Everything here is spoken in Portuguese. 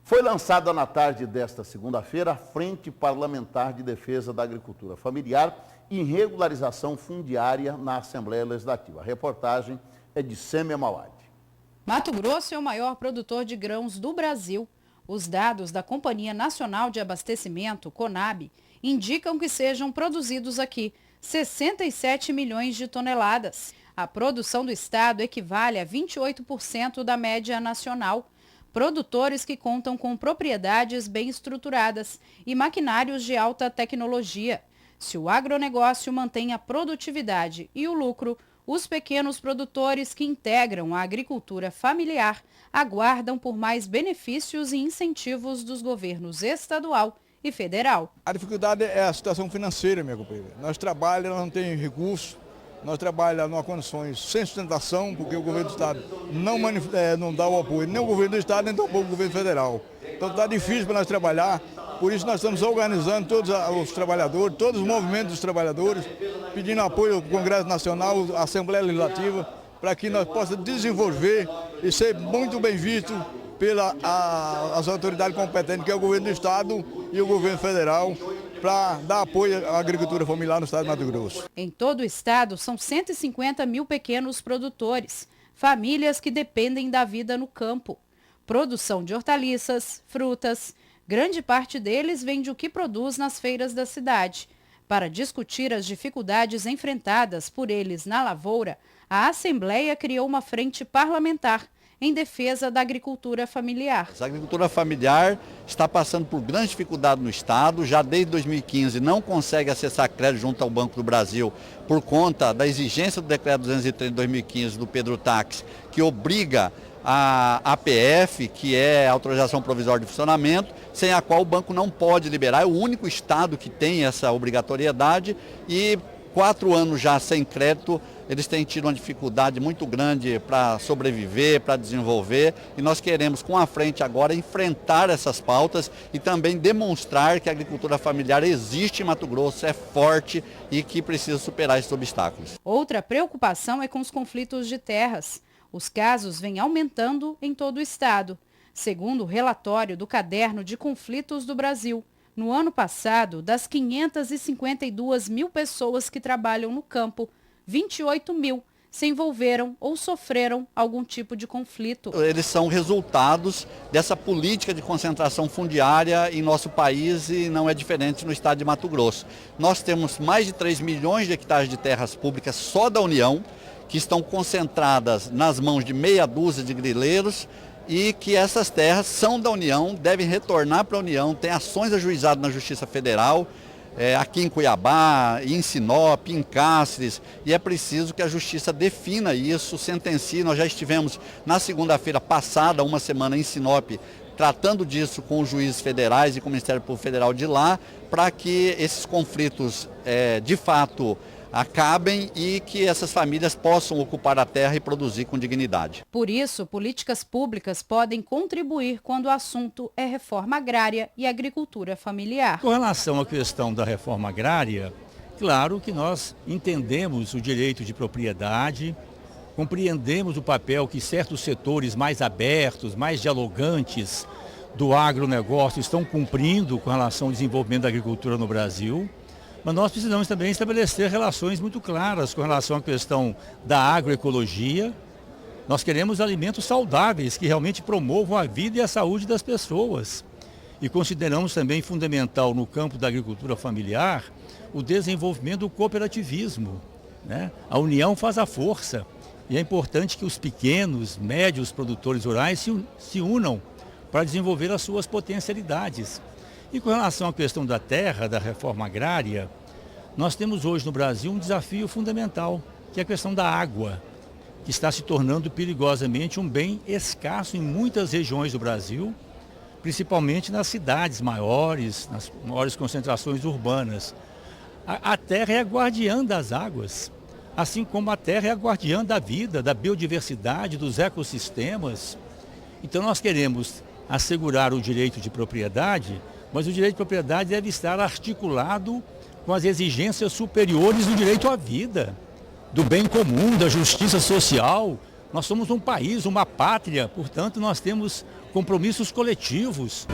Foi lançada na tarde desta segunda-feira a Frente Parlamentar de Defesa da Agricultura Familiar e Regularização Fundiária na Assembleia Legislativa. A reportagem é de Sêmia Mauad. Mato Grosso é o maior produtor de grãos do Brasil. Os dados da Companhia Nacional de Abastecimento, CONAB, indicam que sejam produzidos aqui 67 milhões de toneladas. A produção do estado equivale a 28% da média nacional. Produtores que contam com propriedades bem estruturadas e maquinários de alta tecnologia. Se o agronegócio mantém a produtividade e o lucro, os pequenos produtores que integram a agricultura familiar aguardam por mais benefícios e incentivos dos governos estadual e federal. A dificuldade é a situação financeira, minha companheira. Nós trabalhamos, não temos recursos, nós trabalhamos em condições sem sustentação, porque o governo do estado não dá o apoio, nem o governo do estado, nem tampouco o governo federal. Então está difícil para nós trabalhar, por isso nós estamos organizando todos os trabalhadores, todos os movimentos dos trabalhadores, pedindo apoio ao Congresso Nacional, à Assembleia Legislativa, para que nós possamos desenvolver e ser muito bem visto pelas autoridades competentes, que é o governo do estado e o governo federal, para dar apoio à agricultura familiar no estado de Mato Grosso. Em todo o estado, são 150 mil pequenos produtores, famílias que dependem da vida no campo. Produção de hortaliças, frutas, grande parte deles vende o que produz nas feiras da cidade. Para discutir as dificuldades enfrentadas por eles na lavoura, a Assembleia criou uma frente parlamentar em defesa da agricultura familiar. A agricultura familiar está passando por grande dificuldade no estado, já desde 2015 não consegue acessar crédito junto ao Banco do Brasil por conta da exigência do decreto 203 de 2015 do Pedro Tax, que obriga a APF, que é a autorização provisória de funcionamento, sem a qual o banco não pode liberar. É o único estado que tem essa obrigatoriedade e 4 anos já sem crédito, eles têm tido uma dificuldade muito grande para sobreviver, para desenvolver, e nós queremos com a frente agora enfrentar essas pautas e também demonstrar que a agricultura familiar existe em Mato Grosso, é forte e que precisa superar esses obstáculos. Outra preocupação é com os conflitos de terras. Os casos vêm aumentando em todo o estado. Segundo o relatório do Caderno de Conflitos do Brasil, no ano passado, das 552 mil pessoas que trabalham no campo, 28 mil se envolveram ou sofreram algum tipo de conflito. Eles são resultados dessa política de concentração fundiária em nosso país e não é diferente no estado de Mato Grosso. Nós temos mais de 3 milhões de hectares de terras públicas só da União, que estão concentradas nas mãos de meia dúzia de grileiros e que essas terras são da União, devem retornar para a União, tem ações ajuizadas na Justiça Federal, aqui em Cuiabá, em Sinop, em Cáceres, e é preciso que a Justiça defina isso, sentencie. Nós já estivemos na segunda-feira passada, uma semana em Sinop, tratando disso com os juízes federais e com o Ministério Público Federal de lá, para que esses conflitos de fato acabem e que essas famílias possam ocupar a terra e produzir com dignidade. Por isso, políticas públicas podem contribuir quando o assunto é reforma agrária e agricultura familiar. Com relação à questão da reforma agrária, claro que nós entendemos o direito de propriedade, compreendemos o papel que certos setores mais abertos, mais dialogantes do agronegócio estão cumprindo com relação ao desenvolvimento da agricultura no Brasil. Mas nós precisamos também estabelecer relações muito claras com relação à questão da agroecologia. Nós queremos alimentos saudáveis que realmente promovam a vida e a saúde das pessoas. E consideramos também fundamental no campo da agricultura familiar o desenvolvimento do cooperativismo, né? A união faz a força e é importante que os pequenos, médios produtores rurais se unam para desenvolver as suas potencialidades. E com relação à questão da terra, da reforma agrária, nós temos hoje no Brasil um desafio fundamental, que é a questão da água, que está se tornando perigosamente um bem escasso em muitas regiões do Brasil, principalmente nas cidades maiores, nas maiores concentrações urbanas. A terra é a guardiã das águas, assim como a terra é a guardiã da vida, da biodiversidade, dos ecossistemas. Então nós queremos assegurar o direito de propriedade, mas o direito de propriedade deve estar articulado com as exigências superiores do direito à vida, do bem comum, da justiça social. Nós somos um país, uma pátria, portanto nós temos compromissos coletivos.